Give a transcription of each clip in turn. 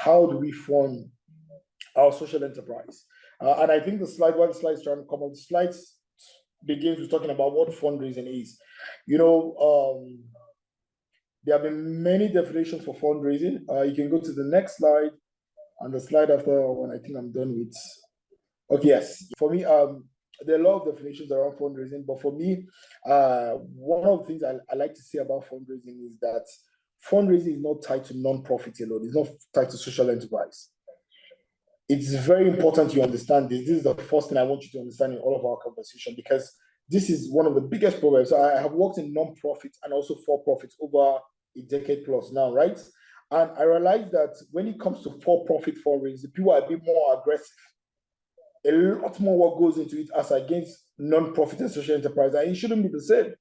how do we fund our social enterprise? And I think while the slide's trying to come up, the slides begins with talking about what fundraising is. There have been many definitions for fundraising. You can go to the next slide, and the slide after one, I think I'm done with. Okay, yes. For me, there are a lot of definitions around fundraising, but for me, one of the things I like to say about fundraising is that fundraising is not tied to non-profit alone. It's not tied to social enterprise. It's very important you understand this. This is the first thing I want you to understand in all of our conversation, because this is one of the biggest problems. So I have worked in non-profit and also for-profit over a decade plus now, right? And I realized that when it comes to for-profit fundraising, people are a bit more aggressive. A lot more work goes into it as against non-profit and social enterprise, and it shouldn't be the same.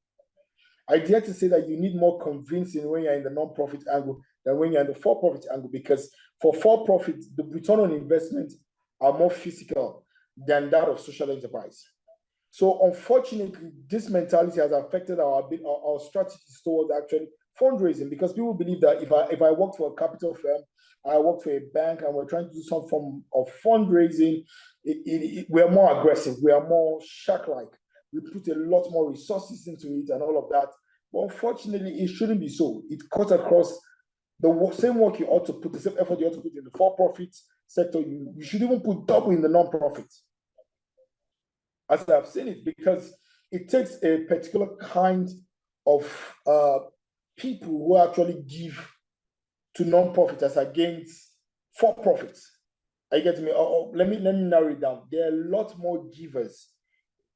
I dare to say that you need more convincing when you're in the non-profit angle than when you're in the for-profit angle, because for-profit, the return on investment are more physical than that of social enterprise. So unfortunately, this mentality has affected our strategies towards actually fundraising, because people believe that if I work for a capital firm, I work for a bank, and we're trying to do some form of fundraising, we're more aggressive, we are more shark-like. We put a lot more resources into it and all of that. But unfortunately, it shouldn't be so. It cuts across the same work you ought to put, the same effort you ought to put in the for-profit sector. You should even put double in the non-profit, as I've seen it, because it takes a particular kind of people who actually give to non-profit as against for-profit. Are you getting me? Let me narrow it down. There are a lot more givers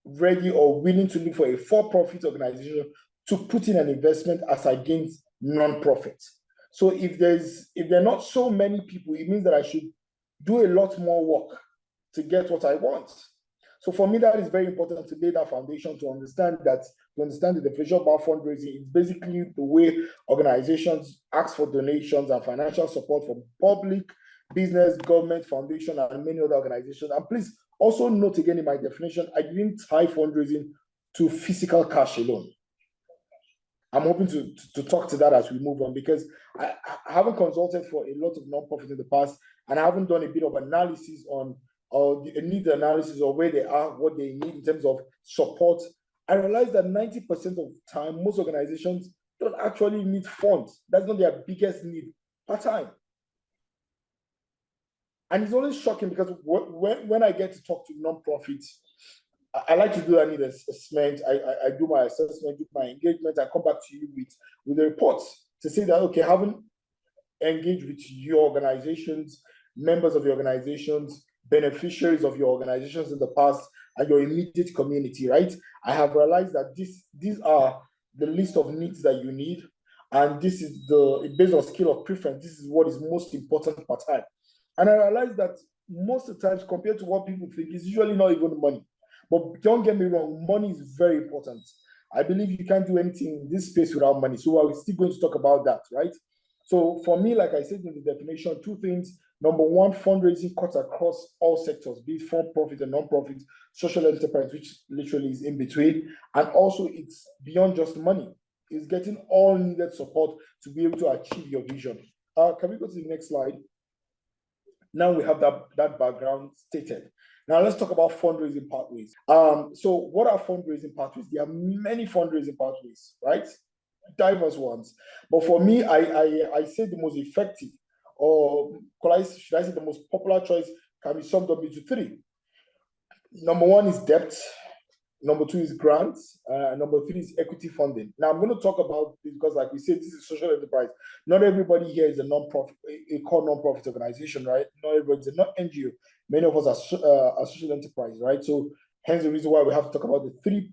ready or willing to look for a for-profit organization to put in an investment as against non-profit. So if there are not so many people, it means that I should do a lot more work to get what I want. So for me, that is very important to lay that foundation, to understand the definition about fundraising. It's basically the way organizations ask for donations and financial support from public, business, government, foundation, and many other organizations. And please also note again in my definition, I didn't tie fundraising to physical cash alone. I'm hoping to talk to that as we move on, because I haven't consulted for a lot of nonprofits in the past, and I haven't done a bit of analysis on the need analysis of where they are, what they need in terms of support. I realized that 90% of the time, most organizations don't actually need funds. That's not their biggest need per time. And it's always shocking, because when I get to talk to nonprofits, I like to do an assessment. I do my assessment, do my engagement. I come back to you with the reports to say that, okay, haven't engaged with your organizations, members of your organizations, beneficiaries of your organizations in the past, and your immediate community, right? I have realized that these are the list of needs that you need, and this is based on scale of preference, this is what is most important per time. And I realized that most of the times, compared to what people think, it's usually not even money. But don't get me wrong, money is very important. I believe you can't do anything in this space without money. So we're still going to talk about that, right? So for me, like I said in the definition, two things. Number one, fundraising cuts across all sectors, be it for-profit and non-profit, social enterprise, which literally is in between. And also it's beyond just money. It's getting all needed support to be able to achieve your vision. Can we go to the next slide? Now we have that background stated. Now let's talk about fundraising pathways. So what are fundraising pathways? There are many fundraising pathways, right? Diverse ones. But for me, I say the most effective, or should I say the most popular choice, can be summed up into three. Number one is debt. Number two is grants. Number three is equity funding. Now I'm going to talk about this because, like we said, this is social enterprise. Not everybody here is a non-profit, a core non-profit organization, right? Not everybody's a not NGO. Many of us are social enterprise, right? So hence the reason why we have to talk about the three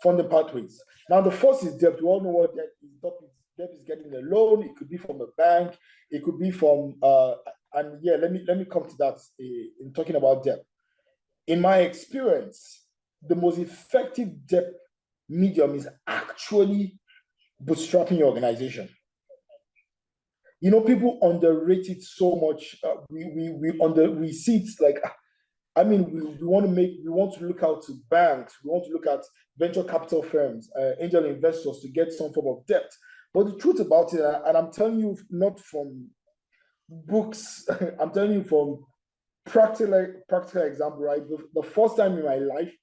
funding pathways. Now the first is debt. We all know what debt is. Debt is getting a loan. It could be from a bank. It could be from and yeah, let me come to that in talking about debt. In my experience, the most effective debt medium is actually bootstrapping your organization. You know, people underrate it so much. We see it like, I mean, we want to look out to banks, we want to look at venture capital firms, angel investors to get some form of debt. But the truth about it, and I'm telling you not from books. I'm telling you from practical example, right? The first time in my life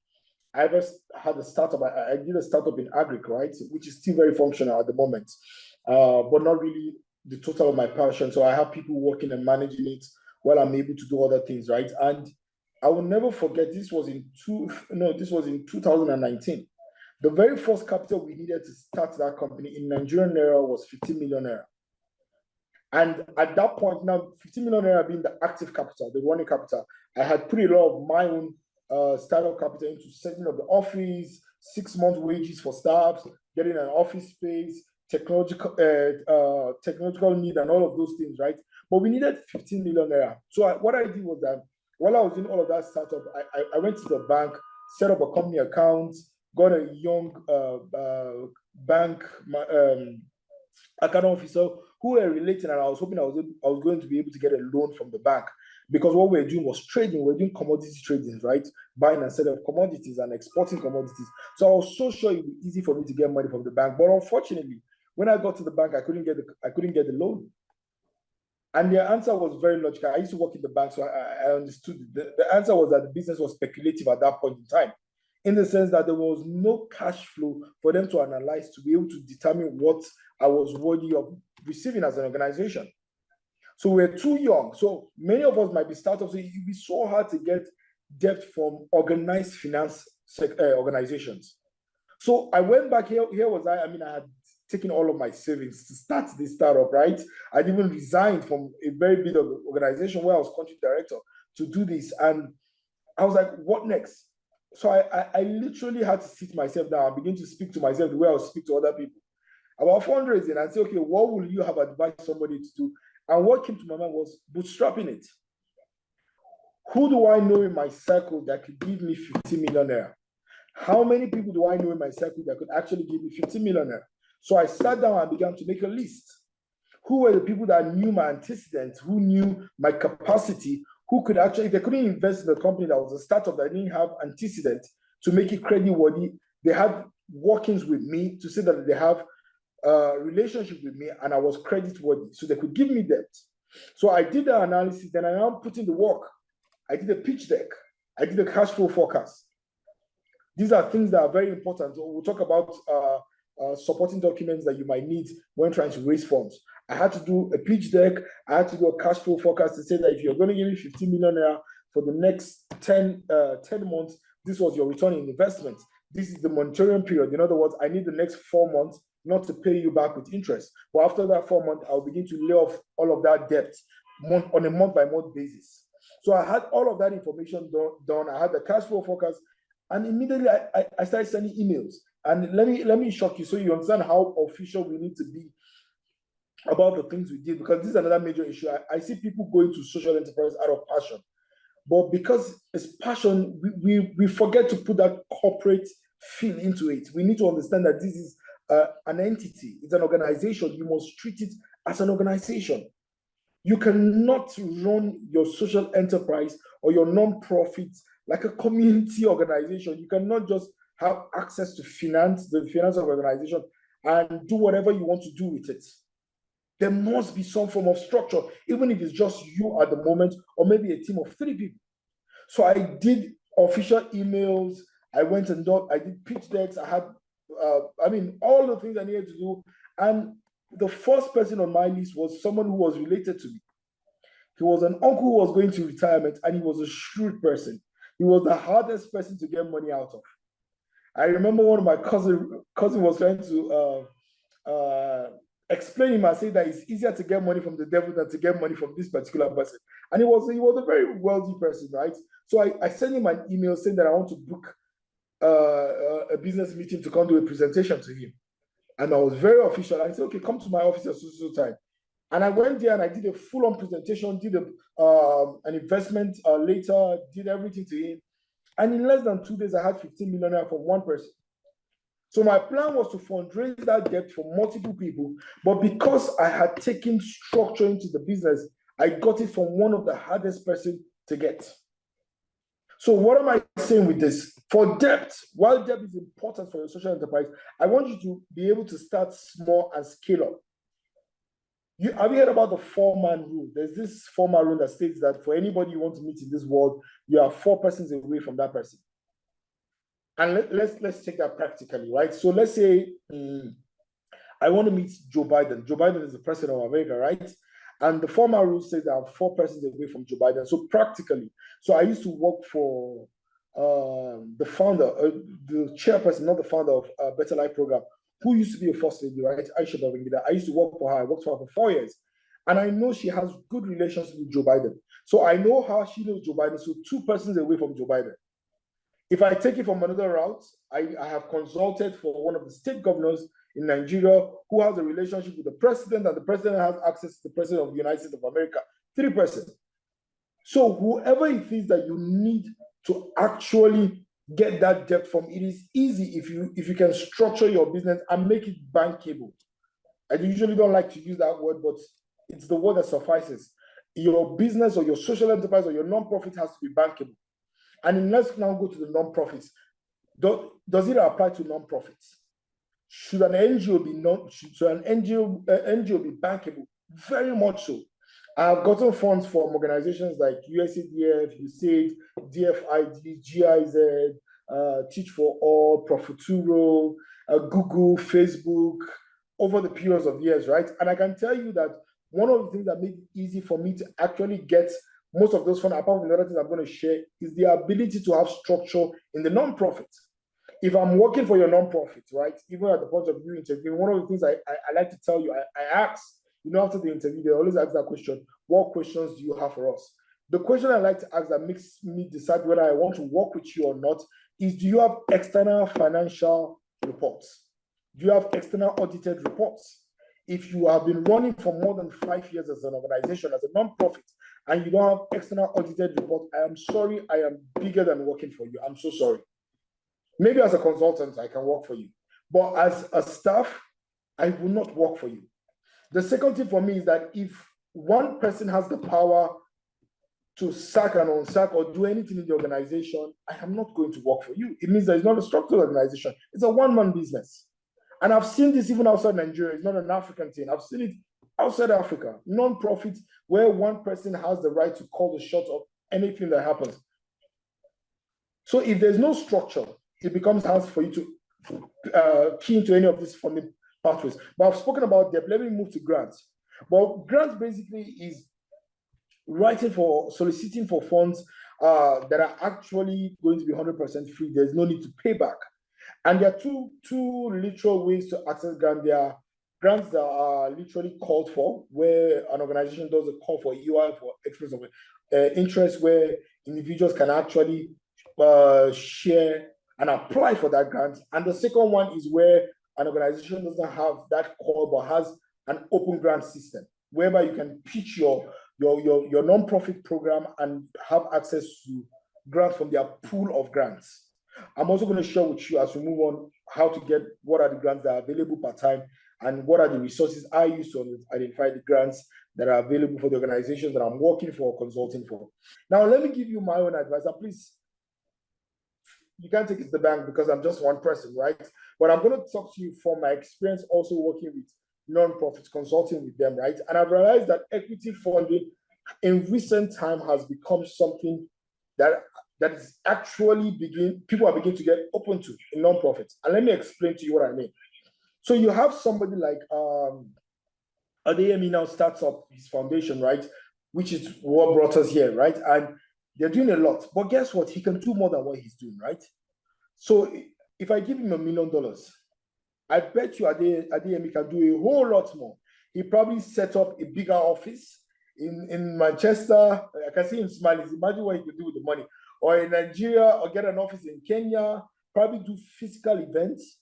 I ever had a startup. I did a startup in agric, right, which is still very functional at the moment, but not really the total of my passion. So I have people working and managing it while I'm able to do other things, right? And I will never forget. This was in 2019. The very first capital we needed to start that company in Nigerian naira was 50 million naira. And at that point, now 50 million naira being the active capital, the running capital, I had put a lot of my own startup capital into setting up the office, 6 months wages for staff, getting an office space, technological need, and all of those things, right? But we needed 15 million naira. So what I did was that while I was doing all of that startup, I went to the bank, set up a company account, got a young bank account officer who were relating, and I was hoping I was going to be able to get a loan from the bank, because what we were doing was trading. We were doing commodity trading, right? Buying and selling of commodities and exporting commodities. So I was so sure it would be easy for me to get money from the bank. But unfortunately, when I got to the bank, I couldn't get the loan. And their answer was very logical. I used to work in the bank, so I understood it. The answer was that the business was speculative at that point in time, in the sense that there was no cash flow for them to analyze to be able to determine what I was worthy of receiving as an organization. So we're too young. So many of us might be startups. So it'd be so hard to get debt from organized finance organizations. So I went back here. Here was I. I mean, I had taken all of my savings to start this startup, right? I'd even resigned from a very big organization where I was country director to do this. And I was like, what next? So I literally had to sit myself down and begin to speak to myself the way I would speak to other people about fundraising and say, okay, what will you have advised somebody to do? And what came to my mind was bootstrapping it. Who do I know in my circle that could give me 50 million naira? How many people do I know in my circle that could actually give me 50 million naira? So I sat down and began to make a list. Who were the people that knew my antecedents, who knew my capacity, who could actually, if they couldn't invest in a company that was a startup that didn't have antecedent to make it credit-worthy, they had workings with me to say that they have a relationship with me and I was credit-worthy, so they could give me debt. So I did the analysis, then I now put in the work. I did a pitch deck. I did a cash flow forecast. These are things that are very important. We'll talk about supporting documents that you might need when trying to raise funds. I had to do a pitch deck. I had to do a cash flow forecast to say that if you're going to give me 50 million naira for the next 10 months, this was your return on investment. This is the monitoring period. In other words, I need the next 4 months not to pay you back with interest. But after that 4 months, I'll begin to lay off all of that debt on a month-by-month basis. So I had all of that information done. I had the cash flow forecast, and immediately I started sending emails. And let me shock you so you understand how official we need to be about the things we did, because this is another major issue. I see people going to social enterprise out of passion, but because it's passion, we forget to put that corporate feel into it. We need to understand that this is an entity. It's an organization. You must treat it as an organization. You cannot run your social enterprise or your non-profit like a community organization. You cannot just have access to the finance of the organization, and do whatever you want to do with it. There must be some form of structure, even if it's just you at the moment, or maybe a team of 3 people. So I did official emails. I went and I did pitch decks. I had, all the things I needed to do. And the first person on my list was someone who was related to me. He was an uncle who was going to retirement, and he was a shrewd person. He was the hardest person to get money out of. I remember one of my cousin was trying to explain him and say that it's easier to get money from the devil than to get money from this particular person. And he was a very wealthy person, right? So I sent him an email saying that I want to book a business meeting to come do a presentation to him. And I was very official. I said, okay, come to my office at so time. And I went there and I did a full-on presentation, did an investment later, did everything to him. And in less than 2 days, I had 15 million from one person. So my plan was to fundraise that debt for multiple people. But because I had taken structure into the business, I got it from one of the hardest person to get. So what am I saying with this? For debt, while debt is important for your social enterprise, I want you to be able to start small and scale up. Have you heard about the 4-man rule? There's this 4-man rule that states that for anybody you want to meet in this world, you are 4 persons away from that person. And let's take that practically, right? So let's say I want to meet Joe Biden. Joe Biden is the president of America, right? And the 4-man rule says that I'm 4 persons away from Joe Biden. So practically, so I used to work for the founder, the chairperson, not the founder of Better Life Program, who used to be a first lady, right? Aisha Babangida. I used to work for her. I worked for her for 4 years. And I know she has good relations with Joe Biden. So I know how she knows Joe Biden. So 2 persons away from Joe Biden. If I take it from another route, I have consulted for one of the state governors in Nigeria who has a relationship with the president, and the president has access to the president of the United States of America. 3 persons. So whoever it is that you need to actually get that depth from, it is easy if you can structure your business and make it bankable. I usually don't like to use that word, but it's the word that suffices. Your business or your social enterprise or your nonprofit has to be bankable. And let's now go to the nonprofits. Does it apply to nonprofits? Should an NGO be bankable? Very much so. I've gotten funds from organizations like USADF, USAID, DFID, GIZ, Teach for All, Profuturo, Google, Facebook, over the periods of years, right? And I can tell you that one of the things that made it easy for me to actually get most of those funds, apart from the other things I'm going to share, is the ability to have structure in the nonprofit. If I'm working for your nonprofit, right, even at the point of you interviewing, one of the things I like to tell you, I ask, after the interview, they always ask that question: what questions do you have for us? The question I like to ask that makes me decide whether I want to work with you or not is, do you have external financial reports? Do you have external audited reports? If you have been running for more than 5 years as an organization, as a nonprofit, and you don't have external audited report, I am sorry, I am bigger than working for you. I'm so sorry. Maybe as a consultant, I can work for you. But as a staff, I will not work for you. The second thing for me is that if one person has the power to sack and unsack or do anything in the organization, I am not going to work for you. It means that it's not a structured organization. It's a one-man business. And I've seen this even outside Nigeria. It's not an African thing. I've seen it outside Africa, non-profit, where one person has the right to call the shot of anything that happens. So if there's no structure, it becomes hard for you to key into any of these funding pathways. But I've spoken about debt. Let me move to grants. Well, grants basically is soliciting for funds that are actually going to be 100% free. There's no need to pay back. And there are two literal ways to access grants. There are grants that are literally called for, where an organization does a call for EOI, for expression of interest, where individuals can actually share and apply for that grant. And the second one is where an organization doesn't have that call but has an open grant system, whereby you can pitch your nonprofit program and have access to grants from their pool of grants. I'm also going to share with you, as we move on, how to get what are the grants that are available per time and what are the resources I use to identify the grants that are available for the organizations that I'm working for or consulting for. Now, let me give you my own advice. And please, you can't take it to the bank because I'm just one person, right? But I'm going to talk to you from my experience also working with nonprofits, consulting with them, right? And I've realized that equity funding in recent time has become something that is actually people are beginning to get open to in nonprofits. And let me explain to you what I mean. So you have somebody like Adeyemi now starts up his foundation, right? Which is what brought us here, right? And they're doing a lot. But guess what? He can do more than what he's doing, right? So if I give him $1 million, I bet you Adeyemi can do a whole lot more. He probably set up a bigger office in Manchester. I can see him smiling. Imagine what he could do with the money. Or in Nigeria, or get an office in Kenya, probably do physical events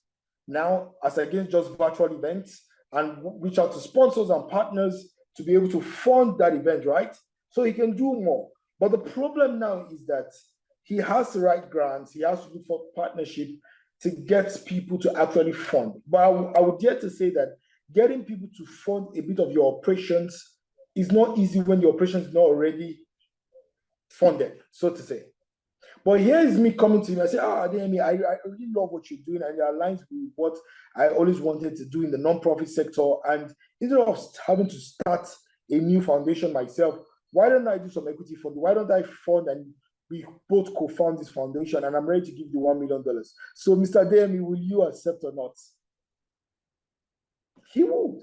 now as against just virtual events, and reach out to sponsors and partners to be able to fund that event, right? So he can do more. But the problem now is that he has to write grants, he has to look for partnership to get people to actually fund. But I would dare to say that getting people to fund a bit of your operations is not easy when your operations is not already funded, so to say. But here is me coming to him. I say, Adeyemi, I really love what you're doing, and it aligns with what I always wanted to do in the nonprofit sector. And instead of having to start a new foundation myself, why don't I do some equity fund? Why don't I fund and we both co-found this foundation? And I'm ready to give you $1 million. So, Mr. Adeyemi, will you accept or not? He won't.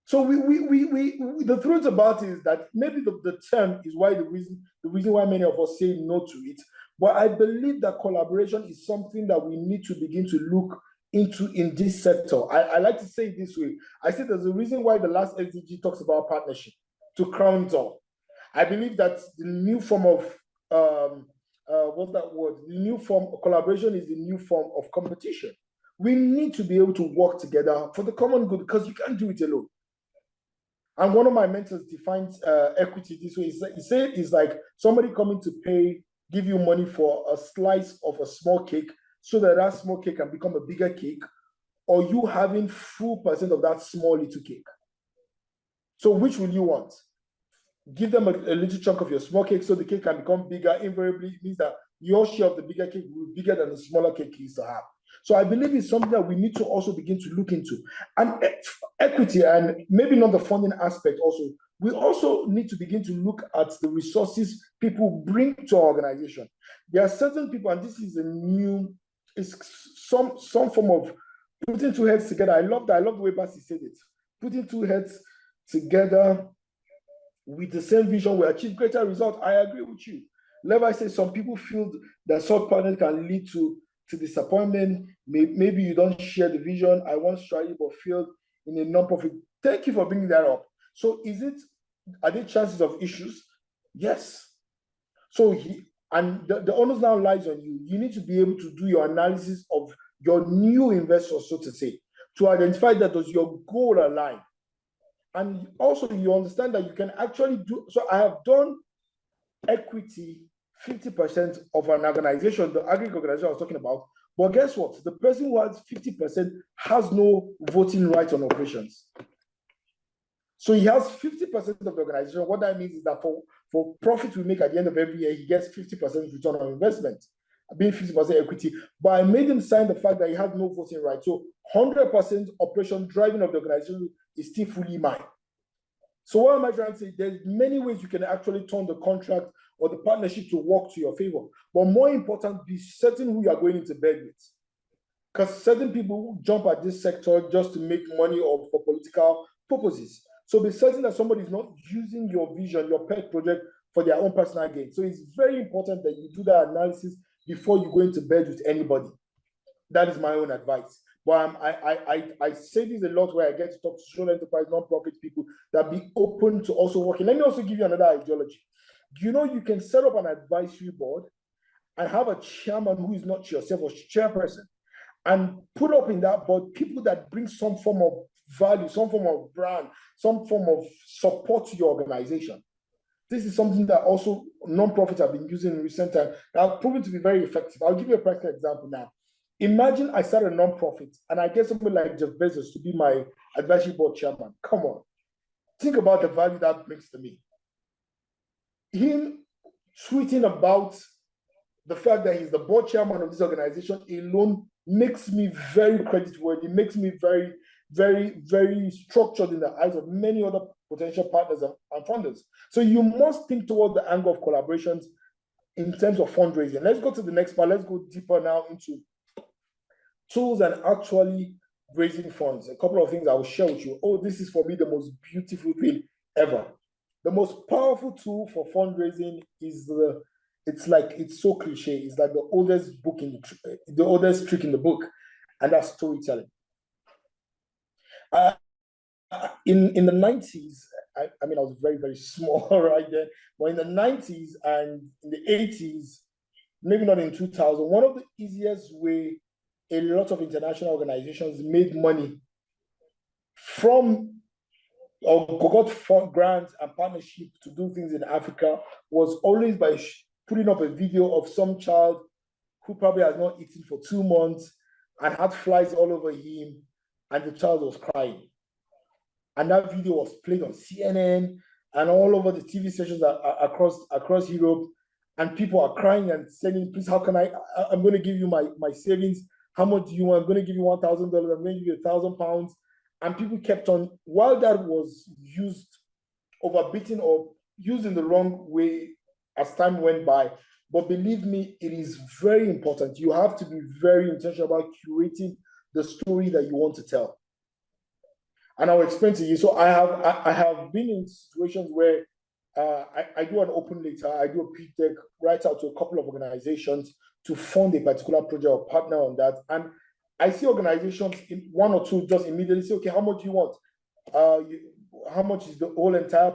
So the truth about it is that maybe the term is why the reason why many of us say no to it. But I believe that collaboration is something that we need to begin to look into in this sector. I like to say it this way. I say there's a reason why the last SDG talks about partnership to crown it all. I believe that the new form of what's that word? The new form of collaboration is the new form of competition. We need to be able to work together for the common good because you can't do it alone. And one of my mentors defines equity this way. He said it's like somebody coming to give you money for a slice of a small cake so that that small cake can become a bigger cake, or you having full percent of that small little cake. So which will you want? Give them a little chunk of your small cake so the cake can become bigger. Invariably, it means that your share of the bigger cake will be bigger than the smaller cake you used to have. So I believe it's something that we need to also begin to look into. And equity, and maybe not the funding aspect also, we also need to begin to look at the resources people bring to our organization. There are certain people, and this is some form of putting two heads together. I love that. I love the way Basi said it. Putting two heads together with the same vision will achieve greater results. I agree with you. Levi says some people feel that sub partners can lead to disappointment. Maybe you don't share the vision. I once tried it but failed in a non-profit. Thank you for bringing that up. So are there chances of issues? Yes. So the onus now lies on you. You need to be able to do your analysis of your new investors, so to say, to identify that does your goal align. And also you understand that you can actually do, so I have done equity 50% of an organization, the agri organization I was talking about. But guess what? The person who has 50% has no voting rights on operations. So he has 50% of the organization. What that means is that for profit we make at the end of every year, he gets 50% return on investment, being 50% equity. But I made him sign the fact that he has no voting rights. So 100% operation driving of the organization is still fully mine. So what am I trying to say? There's many ways you can actually turn the contract or the partnership to work to your favor. But more important, be certain who you are going into bed with. Because certain people jump at this sector just to make money or for political purposes. So be certain that somebody is not using your vision, your pet project for their own personal gain. So it's very important that you do that analysis before you go into bed with anybody. That is my own advice. But I say this a lot where I get to talk to social enterprise, non-profit people that be open to also working. Let me also give you another ideology. You know, you can set up an advisory board and have a chairman who is not yourself or chairperson, and put up in that board people that bring some form of value, some form of brand, some form of support to your organization. This is something that also non-profits have been using in recent times that have proven to be very effective. I'll give you a practical example now. Imagine I start a non-profit and I get somebody like Jeff Bezos to be my advisory board chairman. Come on. Think about the value that brings to me. Him tweeting about the fact that he's the board chairman of this organization alone makes me very creditworthy, makes me very, very, very structured in the eyes of many other potential partners and funders. So you must think toward the angle of collaborations in terms of fundraising. Let's go to the next part. Let's go deeper now into tools and actually raising funds. A couple of things I will share with you. Oh, this is for me the most beautiful thing ever. The most powerful tool for fundraising is it's so cliche. It's like the oldest book the oldest trick in the book, and that's storytelling. In the 90s, I mean, I was very, very small right then, but in the 90s and in the 80s, maybe not in 2000, one of the easiest way a lot of international organizations made money from or got grants and partnership to do things in Africa was always by putting up a video of some child who probably has not eaten for 2 months and had flies all over him, and the child was crying. And that video was played on CNN and all over the TV stations across Europe. and people are crying and saying, please, how can I'm going to give you my savings. How much do you want? I'm going to give you $1,000. I'm going to give you £1,000. And people kept on, while that was used, overbeaten or used in the wrong way as time went by. But believe me, it is very important. You have to be very intentional about curating the story that you want to tell. And I'll explain to you. So I have been in situations where I do an open letter, I do a pitch deck, write out to a couple of organizations to fund a particular project or partner on that. And I see organizations, in one or two, just immediately say, okay, how much do you want? How much is the whole entire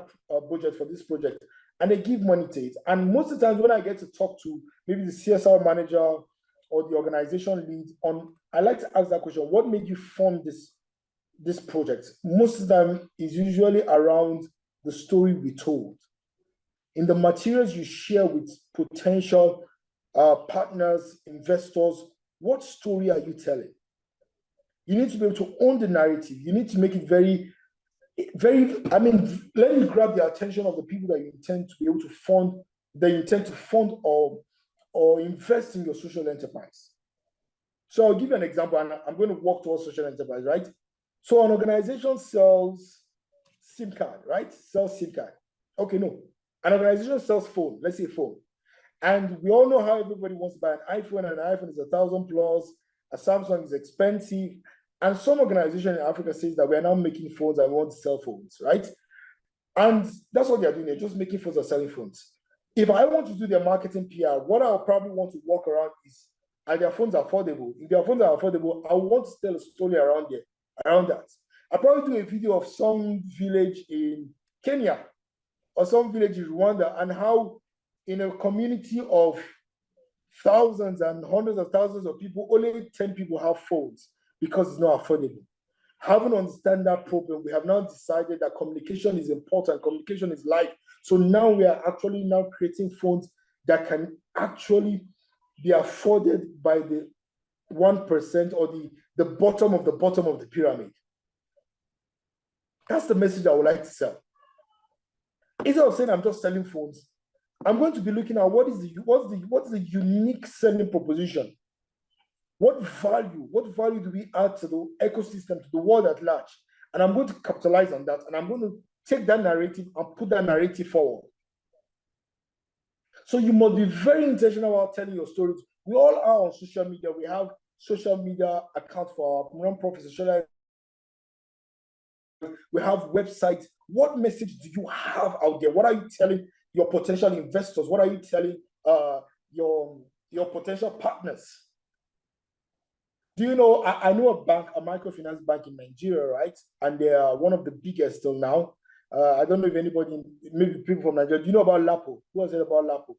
budget for this project? And they give money to it. And most of the times when I get to talk to maybe the CSR manager or the organization lead on, I like to ask that question, what made you fund this project? Most of the time is usually around the story we told. In the materials you share with potential partners, investors, what story are you telling? You need to be able to own the narrative. You need to make it very, let me grab the attention of the people that you intend to be able to fund, that you intend to fund or invest in your social enterprise. So I'll give you an example, and I'm going to walk towards social enterprise, right? So an organization sells SIM card, right? Sells SIM card. Okay, no. An organization sells phone, let's say phone. And we all know how everybody wants to buy an iPhone, and an iPhone is $1,000 plus, a Samsung is expensive. And some organization in Africa says that we are now making phones and we want to sell phones, right? And that's what they're doing. They're just making phones and selling phones. If I want to do their marketing PR, what I'll probably want to work around is, are their phones affordable? If their phones are affordable, I want to tell a story around that. I'll probably do a video of some village in Kenya or some village in Rwanda, and how in a community of thousands and hundreds of thousands of people, only 10 people have phones because it's not affordable. Having understand that problem, we have now decided that communication is important, communication is life. So now we are actually now creating phones that can actually be afforded by the 1% or the bottom of the pyramid. That's the message I would like to sell. Instead of saying I'm just selling phones, I'm going to be looking at what's the unique selling proposition. What value do we add to the ecosystem, to the world at large? And I'm going to capitalize on that, and I'm going to take that narrative and put that narrative forward. So you must be very intentional about telling your stories. We all are on social media. We have social media accounts for our non-profit social. We have websites. What message do you have out there? What are you telling your potential investors? What are you telling your potential partners? Do you know, I know a bank, a microfinance bank in Nigeria, right? And they are one of the biggest till now. I don't know if anybody, maybe people from Nigeria, do you know about Lapo? Who has heard about Lapo?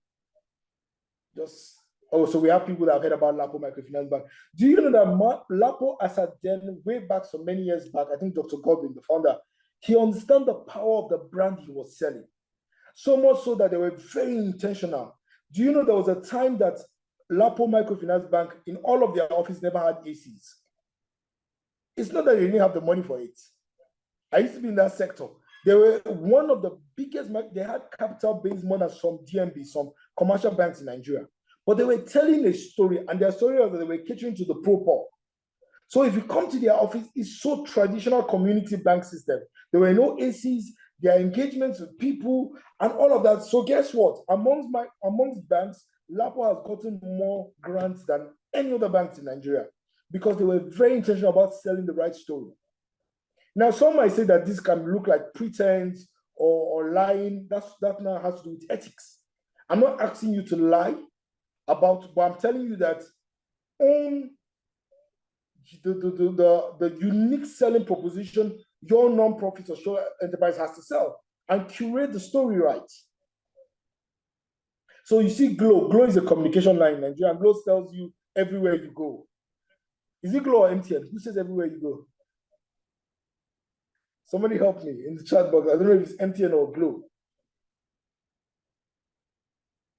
So we have people that have heard about Lapo Microfinance Bank. Do you know that Lapo, as at then, way back so many years back, I think Dr. Godwin, the founder, he understood the power of the brand he was selling. So much so that they were very intentional. Do you know there was a time that Lapo Microfinance Bank, in all of their office, never had ACs? It's not that they didn't have the money for it. I used to be in that sector. They were one of the biggest, they had capital base more than some DMB, some commercial banks in Nigeria. But they were telling a story, and their story was that they were catering to the poor. So if you come to their office, it's so traditional community bank system. There were no ACs, their engagements with people, and all of that. So guess what? Amongst banks, Lapo has gotten more grants than any other banks in Nigeria because they were very intentional about selling the right story. Now, some might say that this can look like pretense or lying. That now has to do with ethics. I'm not asking you to lie but I'm telling you that own the unique selling proposition your non-profit or social enterprise has to sell and curate the story right. So you see Glow. Glow is a communication line in Nigeria, and Glow tells you everywhere you go. Is it Glow or MTN? Who says everywhere you go? Somebody help me in the chat box. I don't know if it's MTN or Glow.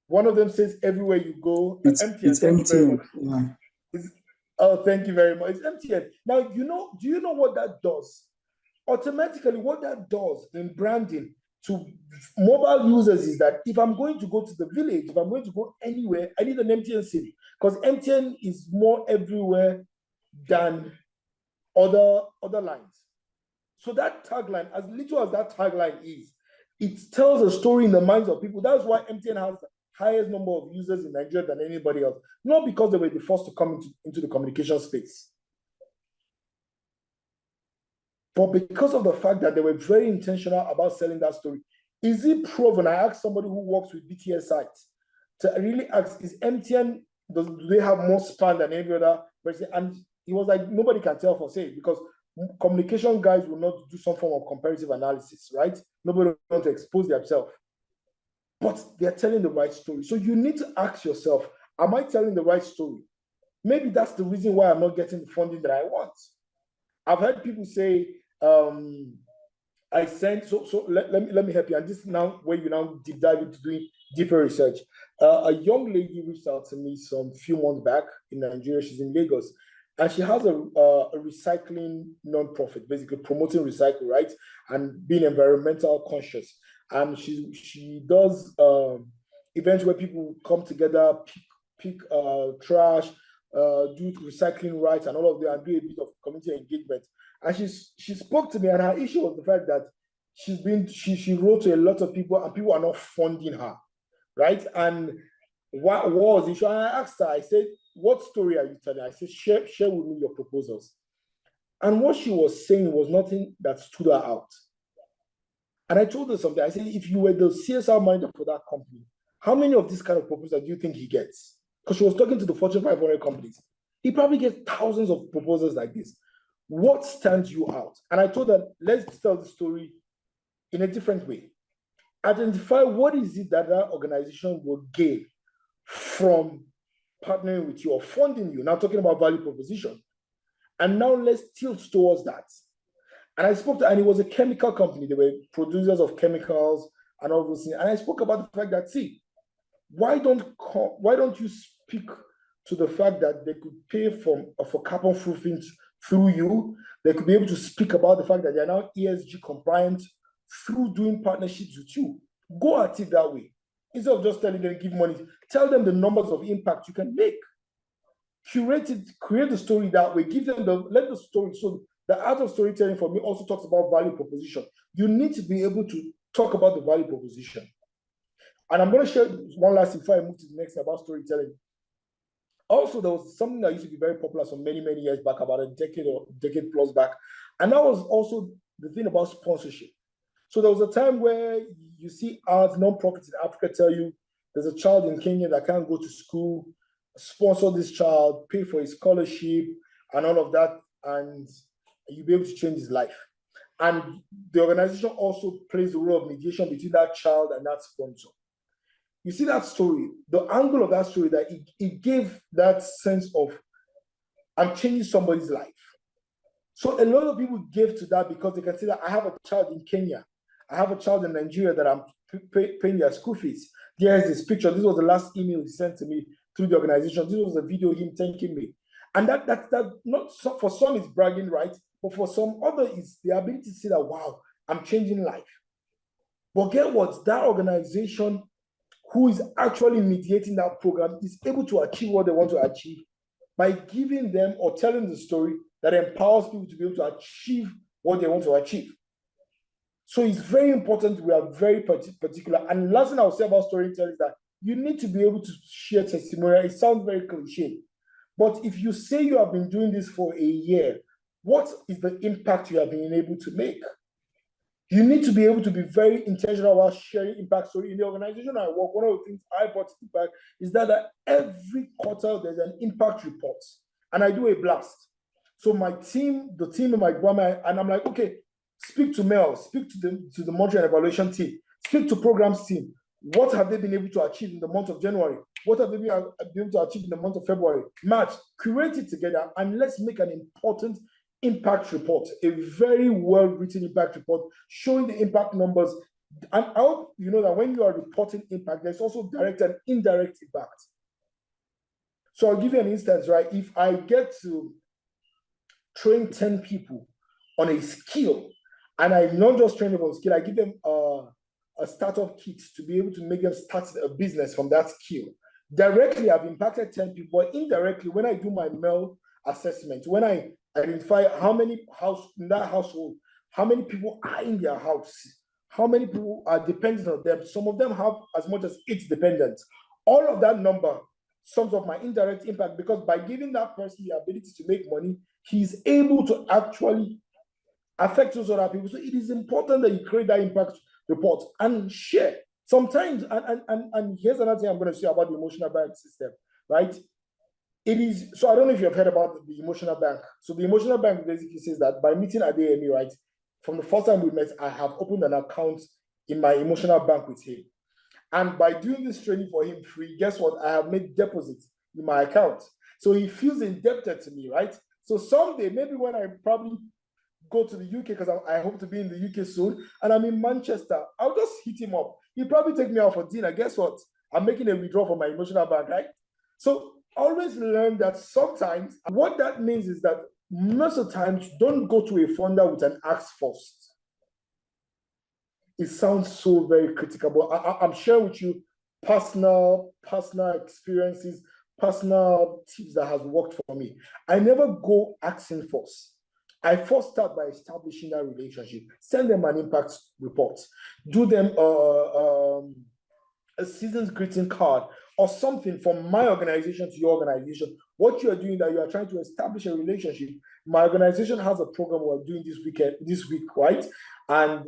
One of them says everywhere you go. It's MTN. thank MTN. Yeah. Oh, thank you very much. It's MTN. Now, do you know what that does? Automatically, what that does in branding to mobile users is that if I'm going to go to the village, if I'm going to go anywhere, I need an MTN SIM, because MTN is more everywhere than other lines. So that tagline, as little as that tagline is, it tells a story in the minds of people. That's why MTN has the highest number of users in Nigeria than anybody else. Not because they were the first to come into the communication space, but because of the fact that they were very intentional about selling that story. Is it proven? I asked somebody who works with BTS sites to really ask, is MTN, do they have more span than any other person? And he was like, nobody can tell for say, because communication guys will not do some form of comparative analysis, right? Nobody wants to expose themselves. But they're telling the right story. So you need to ask yourself, am I telling the right story? Maybe that's the reason why I'm not getting the funding that I want. I've heard people say, I sent, so let me help you. And this is now where you now deep dive into doing deeper research. A young lady reached out to me some few months back in Nigeria. She's in Lagos, and she has a recycling non-profit, basically promoting recycle, right, and being environmental conscious. And she does events where people come together, pick trash, do recycling rights and all of that, and do a bit of community engagement. And she spoke to me, and her issue was the fact that she wrote to a lot of people, and people are not funding her, right? And what was the issue? And I asked her, I said, what story are you telling? I said, share with me your proposals. And what she was saying was nothing that stood her out. And I told her something. I said, if you were the CSR manager for that company, how many of these kind of proposals do you think he gets? Because she was talking to the Fortune 500 companies. He probably gets thousands of proposals like this. What stands you out? And I told her, let's tell the story in a different way. Identify what is it that organization will gain from partnering with you or funding you. Now talking about value proposition. And now let's tilt towards that. And I spoke to, and it was a chemical company. They were producers of chemicals and all those things. And I spoke about the fact that, see, why don't you speak to the fact that they could pay for carbon proofing through you? They could be able to speak about the fact that they're now ESG compliant through doing partnerships with you. Go at it that way. Instead of just telling them, give money, tell them the numbers of impact you can make. Curate it, create the story that way, give them let the story. So the art of storytelling for me also talks about value proposition. You need to be able to talk about the value proposition. And I'm going to share one last thing before I move to the next about storytelling. Also, there was something that used to be very popular some many years back, about a decade plus back. And that was also the thing about sponsorship. So there was a time where you see ads, non-profits in Africa tell you there's a child in Kenya that can't go to school, sponsor this child, pay for his scholarship and all of that, and you'll be able to change his life. And the organization also plays the role of mediation between that child and that sponsor. You see that story, the angle of that story, that it gave that sense of, I'm changing somebody's life. So a lot of people gave to that because they can see that I have a child in Kenya, I have a child in Nigeria that I'm paying their school fees. There's this picture. This was the last email he sent to me through the organization. This was a video of him thanking me. And that not so, for some it's bragging, right? But for some other is the ability to see that, wow, I'm changing life. But get what? That organization who is actually mediating that program is able to achieve what they want to achieve by giving them or telling the story that empowers people to be able to achieve what they want to achieve. So it's very important. We are very particular. And last thing I'll say about storytelling is that you need to be able to share testimonial. It sounds very cliche, but if you say you have been doing this for a year, what is the impact you have been able to make? You need to be able to be very intentional about sharing impact story. In the organization I work, one of the things I participate is that every quarter there's an impact report, and I do a blast. So my team, the team in my grandma, and I'm like, okay, speak to Mel, speak to the monitoring and evaluation team, speak to programs team. What have they been able to achieve in the month of January? What have they been able to achieve in the month of February, March? Curate it together and let's make an important impact report, a very well-written impact report showing the impact numbers. And I hope you know that when you are reporting impact, there's also direct and indirect impact. So I'll give you an instance, right? If I get to train 10 people on a skill, and I not just train them on skill, I give them a startup kit to be able to make them start a business from that skill. Directly, I've impacted 10 people, but indirectly, when I do my MEL assessment, when I identify how many in that household, how many people are in their house, how many people are dependent on them. Some of them have as much as 8 dependents. All of that number sums up my indirect impact, because by giving that person the ability to make money, he's able to actually affect those other people. So it is important that you create that impact report and share. Sometimes, and here's another thing I'm going to say about the emotional bank system, right? It is, so I don't know if you've heard about the emotional bank. So the emotional bank basically says that by meeting Adeyemi, right, from the first time we met, I have opened an account in my emotional bank with him. And by doing this training for him free, guess what? I have made deposits in my account. So he feels indebted to me, right? So someday, maybe when I probably go to the UK, because I hope to be in the UK soon, and I'm in Manchester, I'll just hit him up. He'll probably take me out for dinner. Guess what? I'm making a withdrawal from my emotional bank, right? So always learn that sometimes what that means is that most of the times don't go to a funder with an ask first. It sounds so very critical, but I'm sharing with you personal experiences, personal tips that has worked for me. I never go asking first. I first start by establishing that relationship. Send them an impact report. Do them a season's greeting card or something from my organization to your organization. What you are doing, that you are trying to establish a relationship. My organization has a program we're doing this week, right? And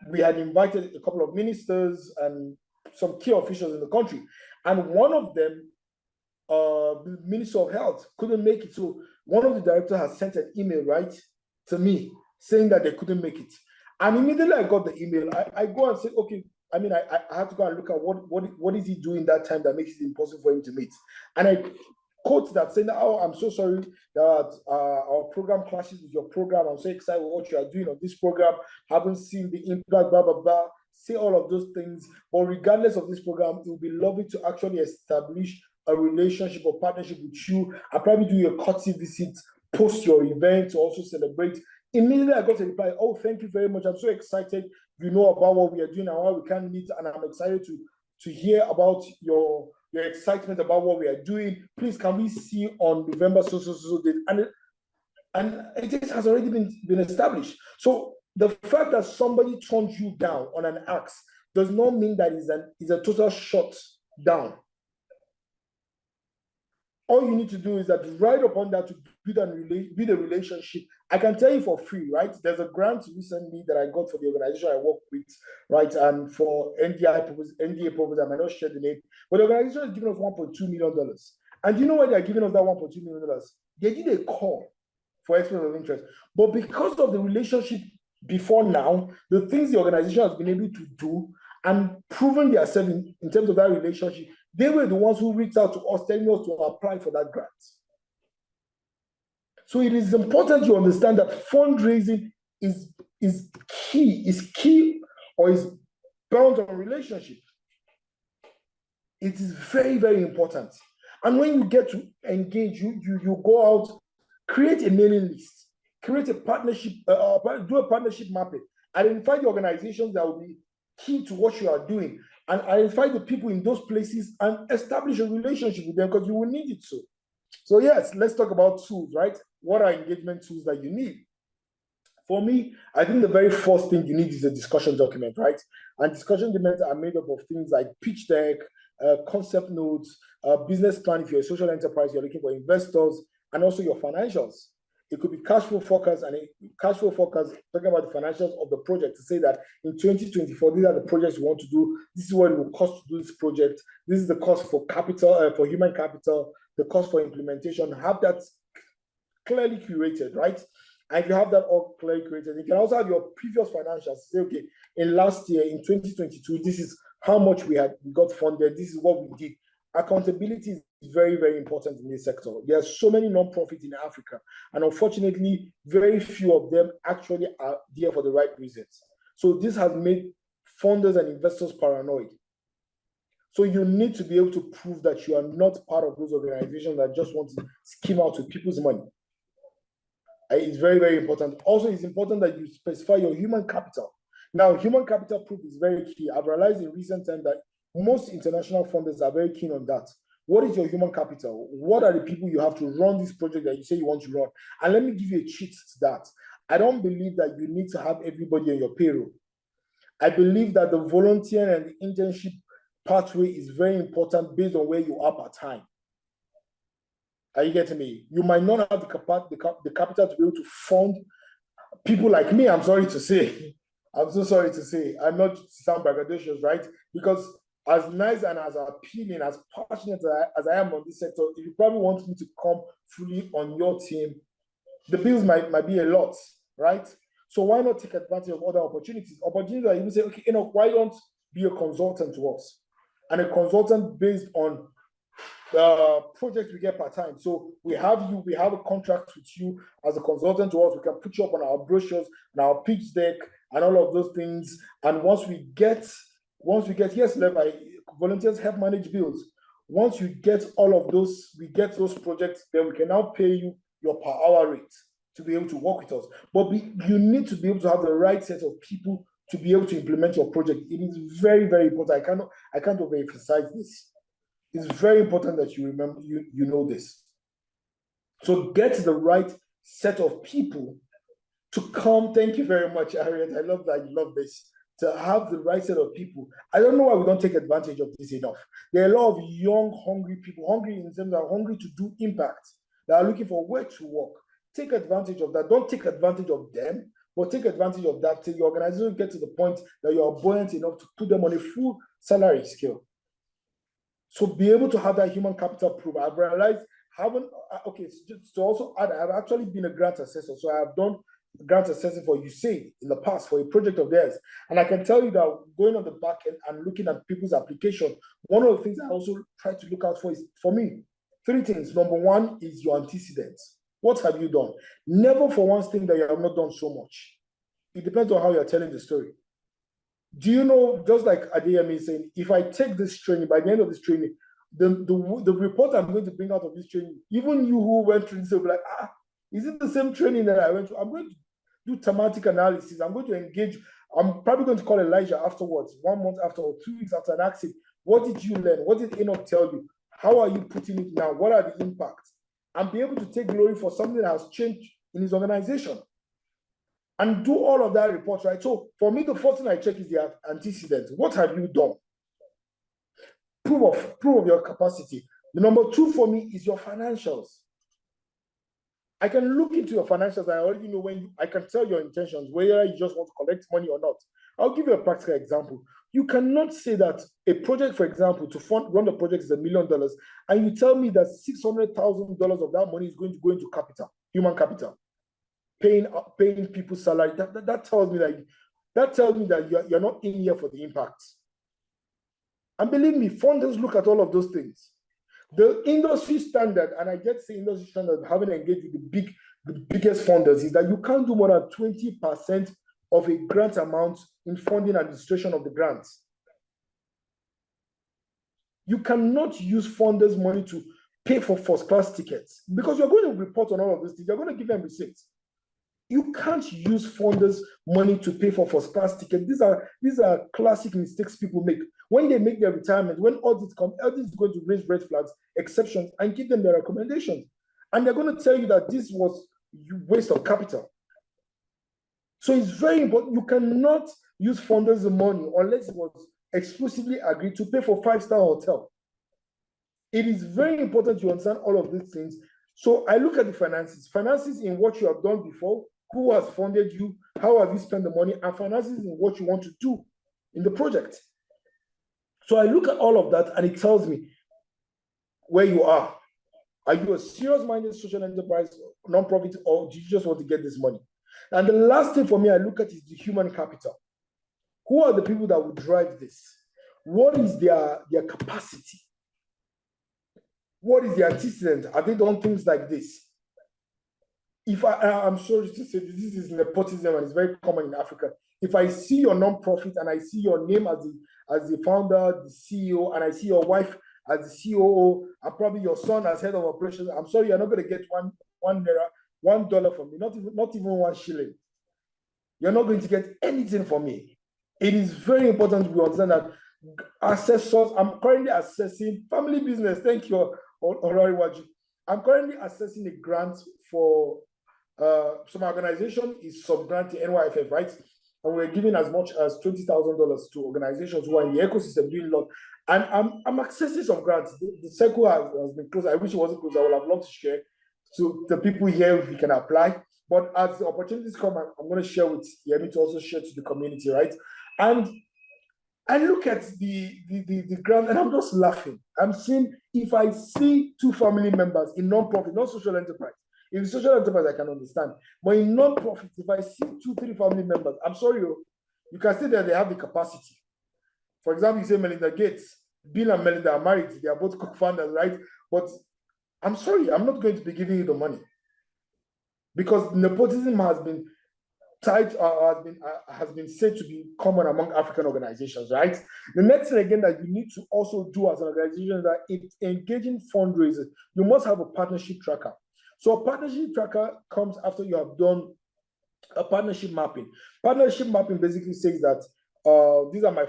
we had invited a couple of ministers and some key officials in the country. And one of them, the Minister of Health, couldn't make it. So one of the directors has sent an email, right, to me saying that they couldn't make it. And immediately I got the email. I go and say, okay, I mean, I had to go and look at what is he doing that time that makes it impossible for him to meet. And I quote that saying, oh, I'm so sorry that our program clashes with your program. I'm so excited with what you are doing on this program. Haven't seen the impact, blah, blah, blah. Say all of those things. But regardless of this program, it would be lovely to actually establish a relationship or partnership with you. I'll probably do a courtesy visit, post your event to also celebrate. Immediately I got a reply, oh, thank you very much. I'm so excited. You know about what we are doing and how we can meet, and I'm excited to hear about your excitement about what we are doing. Please, can we see on November so date? And it has already been established. So the fact that somebody turns you down on an ask does not mean that it's a total shut down. All you need to do is that right upon that to build a relationship. I can tell you for free, right? There's a grant recently that I got for the organization I work with, right? And for NDA purposes, I might not share the name, but the organization is giving us $1.2 million. And you know why they're giving us that $1.2 million? They did a call for expression of interest. But because of the relationship before now, the things the organization has been able to do and proven themselves in terms of that relationship, they were the ones who reached out to us, telling us to apply for that grant. So it is important to understand that fundraising is key or is bound on relationship. It is very, very important. And when you get to engage, you go out, create a mailing list, create a partnership, do a partnership mapping, identify the organizations that will be key to what you are doing, and identify the people in those places and establish a relationship with them, because you will need it to. So yes, let's talk about tools, right? What are engagement tools that you need? For me, I think the very first thing you need is a discussion document, right? And discussion documents are made up of things like pitch deck, concept notes, business plan if you're a social enterprise, you're looking for investors, and also your financials. It could be cash flow forecast, and talking about the financials of the project to say that in 2024, these are the projects we want to do. This is what it will cost to do this project. This is the cost for capital, for human capital, the cost for implementation. Have that clearly curated, right? And if you have that all clearly curated, you can also have your previous financials. Say, okay, in last year, in 2022, this is how much we got funded. This is what we did. Accountability is very, very important in this sector. There are so many non-profits in Africa, and unfortunately, very few of them actually are there for the right reasons. So this has made funders and investors paranoid. So you need to be able to prove that you are not part of those organizations that just want to skim out with people's money. It's very, very important. Also, it's important that you specify your human capital. Now, human capital proof is very key. I've realized in recent time that most international funders are very keen on that. What is your human capital? What are the people you have to run this project that you say you want to run? And let me give you a cheat to that. I don't believe that you need to have everybody on your payroll. I believe that the volunteer and the internship pathway is very important based on where you are per time. Are you getting me? You might not have the capital to be able to fund people like me. I'm sorry to say. I'm so sorry to say. I'm not sound braggadocious, right? Because as nice and as appealing, as passionate as I am on this sector, if you probably want me to come fully on your team, the bills might be a lot, right? So why not take advantage of other opportunities? Opportunities that you say, okay, why don't be a consultant to us? And a consultant based on the project we get per time. So we have a contract with you as a consultant to us. We can put you up on our brochures and our pitch deck and all of those things. And once we get, yes, Levi, volunteers help manage bills. Once you get all of those, we get those projects, then we can now pay you your per hour rate to be able to work with us. But you need to be able to have the right set of people to be able to implement your project. It is very, very important. I can't overemphasize this. It's very important that you remember, you know this. So get the right set of people to come. Thank you very much, Harriet. I love that you love this. To have the right set of people. I don't know why we don't take advantage of this enough. There are a lot of young, hungry people, hungry in terms of hungry to do impact, that are looking for where to work. Take advantage of that. Don't take advantage of them, but take advantage of that till your organization get to the point that you are buoyant enough to put them on a full salary scale. So be able to have that human capital proof. I've realized to also add, I've actually been a grant assessor. So I have done grant assessing for USAID in the past for a project of theirs. And I can tell you that going on the back end and looking at people's application, one of the things I also try to look out for is, for me, 3 things. Number 1 is your antecedents. What have you done? Never for once think that you have not done so much. It depends on how you're telling the story. Do you know, just like Adeyemi is saying, if I take this training, by the end of this training, the report I'm going to bring out of this training, even you who went through this will be like, is it the same training that I went through? I'm going to do thematic analysis. I'm going to engage. I'm probably going to call Elijah afterwards, 1 month after or 2 weeks after, and ask him, what did you learn? What did Enoch tell you? How are you putting it now? What are the impacts? And be able to take glory for something that has changed in his organization. And do all of that report, right? So for me, the first thing I check is the antecedents. What have you done? Proof of your capacity. The number 2 for me is your financials. I can look into your financials and I already know I can tell your intentions, whether you just want to collect money or not. I'll give you a practical example. You cannot say that a project, for example, to run the project is $1 million, and you tell me that $600,000 of that money is going to go into capital, human capital, paying people's salary. That tells me that you're not in here for the impact. And believe me, funders look at all of those things. The industry standard, and I get to say industry standard, having engaged with the biggest funders, is that you can't do more than 20% of a grant amount in funding and administration of the grants. You cannot use funders' money to pay for first-class tickets, because you're going to report on all of these things. You're going to give them receipts. You can't use funders' money to pay for first-class tickets. These are classic mistakes people make. When they make their retirement, when audits come, audits is going to raise red flags, exceptions, and give them their recommendations. And they're going to tell you that this was waste of capital. So it's very important. You cannot use funders' money unless it was exclusively agreed to pay for 5-star hotel. It is very important you understand all of these things. So I look at the finances in what you have done before, who has funded you, how have you spent the money, and finances in what you want to do in the project. So I look at all of that and it tells me where you are. Are you a serious-minded social enterprise, non-profit, or do you just want to get this money? And the last thing for me I look at is the human capital. Who are the people that will drive this? What is their capacity? What is the antecedent? Have they done things like this? If I'm sorry to say this is nepotism and it's very common in Africa. If I see your non-profit and I see your name as the founder, the CEO, and I see your wife as the COO, and probably your son as head of operations, I'm sorry, you're not going to get $1 from me, not even 1 shilling. You're not going to get anything from me. It is very important we understand that assessors, I'm currently assessing family business. Thank you, Olariwaju. I'm currently assessing a grant for some organization is sub-granting NYFF, right? And we're giving as much as $20,000 to organizations who are in the ecosystem doing a lot. And I'm accessing some grants. The circle has been closed. I wish it wasn't closed. I would have loved to share to the people here if we can apply. But as the opportunities come, I'm going to share with Yemi to also share to the community, right? And I look at the grant and I'm just laughing. I'm seeing, if I see two family members in non-profit, not social enterprise, in social enterprise, I can understand. But in non-profit, if I see 2-3 family members, I'm sorry, you can see that they have the capacity. For example, you say Melinda Gates, Bill and Melinda are married. They are both co-founders, right? But I'm sorry, I'm not going to be giving you the money. Because nepotism has been tied, has been said to be common among African organizations, right? The next thing again that you need to also do as an organization is that it's engaging fundraisers. You must have a partnership tracker. So a partnership tracker comes after you have done a partnership mapping. Partnership mapping basically says that these are my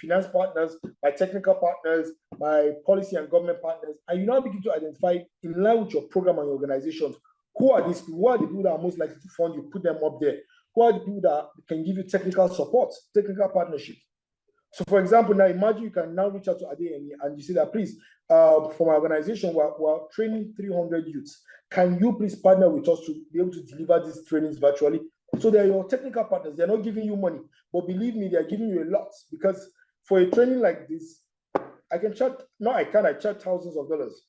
finance partners, my technical partners, my policy and government partners, and you now begin to identify in line with your program and your organizations, who are these people? Who are the people that are most likely to fund you? Put them up there. Who are the people that can give you technical support, technical partnerships? So, for example, now imagine you can now reach out to Adeyemi and you say that, please, for my organization, we're training 300 youths. Can you please partner with us to be able to deliver these trainings virtually? So they're your technical partners. They're not giving you money, but believe me, they're giving you a lot, because for a training like this, I charge thousands of dollars.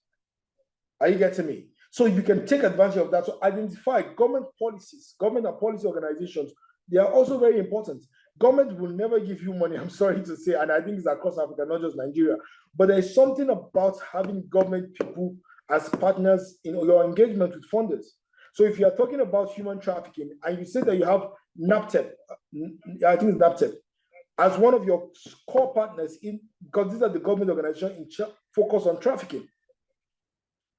Are you getting me? So you can take advantage of that. So identify government policies, government and policy organizations. They are also very important. Government will never give you money, I'm sorry to say, and I think it's across Africa, not just Nigeria. But there's something about having government people as partners in your engagement with funders. So if you are talking about human trafficking and you say that you have NAPTEP, I think it's NAPTEP, as one of your core partners, because these are the government organizations focused on trafficking.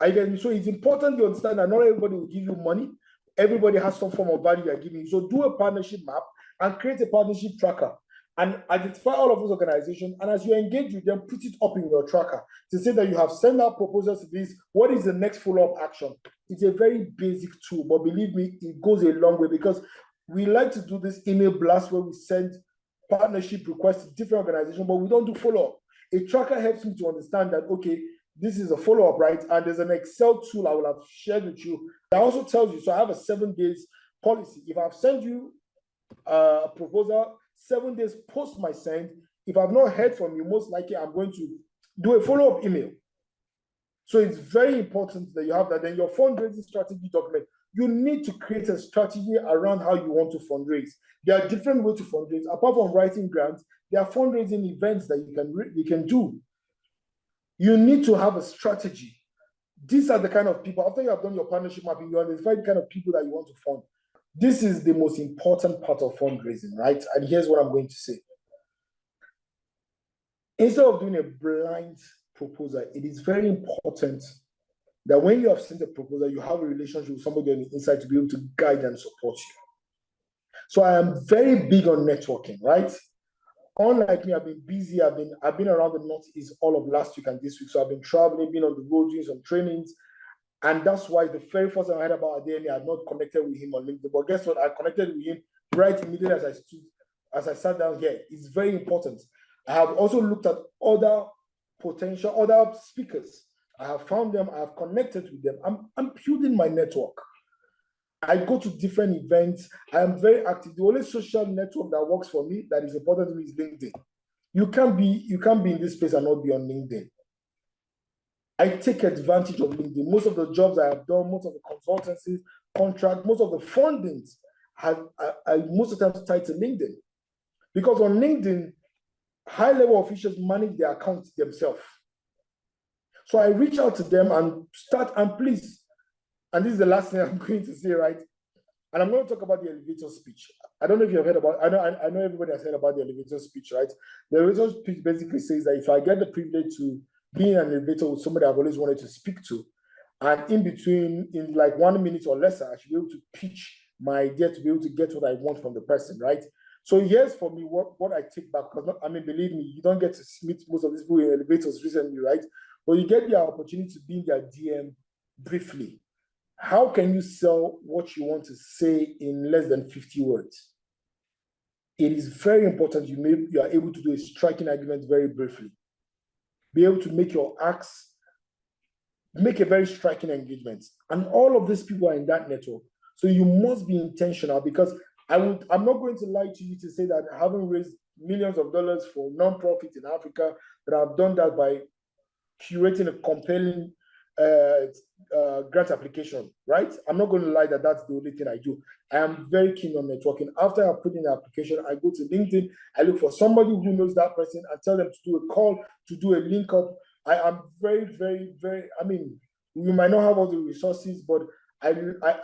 So it's important you understand that not everybody will give you money. Everybody has some form of value they're giving you. So do a partnership map and create a partnership tracker and identify all of those organizations. And as you engage with them, put it up in your tracker to say that you have sent out proposals to this. What is the next follow-up action? It's a very basic tool, but believe me, it goes a long way, because we like to do this email blast where we send partnership requests to different organizations, but we don't do follow-up. A tracker helps me to understand that, okay, this is a follow-up, right? And there's an Excel tool I will have shared with you that also tells you, so I have a 7 days policy. If I've sent you a proposal 7 days post my send, if I've not heard from you, most likely I'm going to do a follow-up email. So it's very important that you have that. Then your fundraising strategy document, you need to create a strategy around how you want to fundraise. There are different ways to fundraise. Apart from writing grants, there are fundraising events that you can do. You need to have a strategy. These are the kind of people, after you have done your partnership mapping, you identify the kind of people that you want to fund. This is the most important part of fundraising, right? And here's what I'm going to say. Instead of doing a blind proposal, it is very important that when you have sent a proposal, you have a relationship with somebody on the inside to be able to guide and support you. So I am very big on networking, right? Unlike me, I've been busy. I've been around the Northeast all of last week and this week. So I've been traveling, been on the road, doing some trainings. And that's why the very first time I heard about Adeyemi, I had not connected with him on LinkedIn. But guess what? I connected with him right immediately as I sat down here. It's very important. I have also looked at other speakers. I have found them. I have connected with them. I'm building my network. I go to different events. I am very active. The only social network that works for me, that is important to me, is LinkedIn. You can't be in this space and not be on LinkedIn. I take advantage of LinkedIn. Most of the jobs I have done, most of the consultancies, contract, most of the fundings are most of the time tied to LinkedIn. Because on LinkedIn, high-level officials manage their accounts themselves. So I reach out to them and please, and this is the last thing I'm going to say, right? And I'm going to talk about the elevator speech. I don't know if you've heard about, I know everybody has heard about the elevator speech, right? The elevator speech basically says that if I get the privilege to be in an elevator with somebody I've always wanted to speak to, and in like 1 minute or less, I should be able to pitch my idea to be able to get what I want from the person, right? So here's for me what I take back, because I mean, believe me, you don't get to meet most of these people in elevators recently, right? But you get the opportunity to be in their DM briefly. How can you sell what you want to say in less than 50 words? It is very important you are able to do a striking argument very briefly. Be able to make your acts, make a very striking engagement. And all of these people are in that network. So you must be intentional, because I'm not going to lie to you to say that I haven't raised millions of dollars for nonprofits in Africa, that I've done that by curating a compelling grant application, right? I'm not going to lie that that's the only thing I do. I am very keen on networking. After I put in the application, I go to LinkedIn, I look for somebody who knows that person and tell them to do a call, to do a link up. I am very, very, very, I mean, we might not have all the resources, but I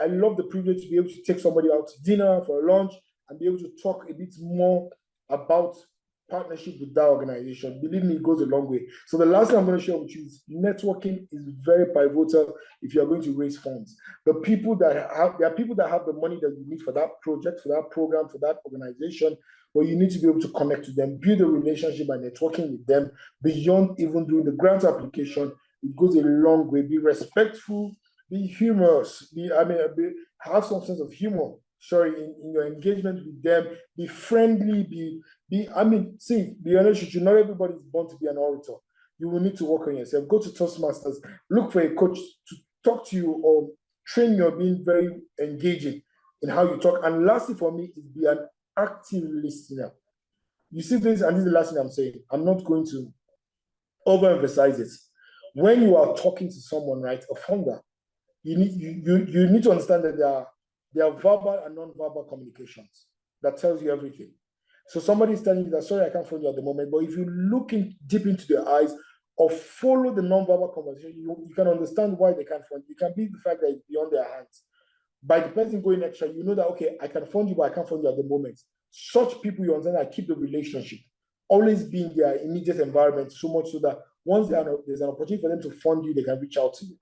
love the privilege to be able to take somebody out to dinner, for a lunch, and be able to talk a bit more about partnership with that organization. Believe me, it goes a long way. So the last thing I'm going to share with you is networking is very pivotal if you are going to raise funds. There are people that have the money that you need for that project, for that program, for that organization, but you need to be able to connect to them, build a relationship by networking with them beyond even doing the grant application. It goes a long way. Be respectful, be humorous, have some sense of humor. In your engagement with them, be friendly, be honest with you, not everybody is born to be an orator. You will need to work on yourself. Go to Toastmasters, look for a coach to talk to you or train you on being very engaging in how you talk. And lastly, for me, is be an active listener. You see this, and this is the last thing I'm saying. I'm not going to overemphasize it. When you are talking to someone, right, a founder, you need to understand that there are verbal and non-verbal communications that tells you everything. So somebody's telling you that, sorry, I can't phone you at the moment, but if you look deep into their eyes or follow the non-verbal conversation, you can understand why they can't phone you. It can be the fact that it's beyond their hands. By the person going extra, you know that, okay, I can phone you, but I can't phone you at the moment. Such people, you understand, that keep the relationship, always be in their immediate environment, so much so that once there's an opportunity for them to fund you, they can reach out to you.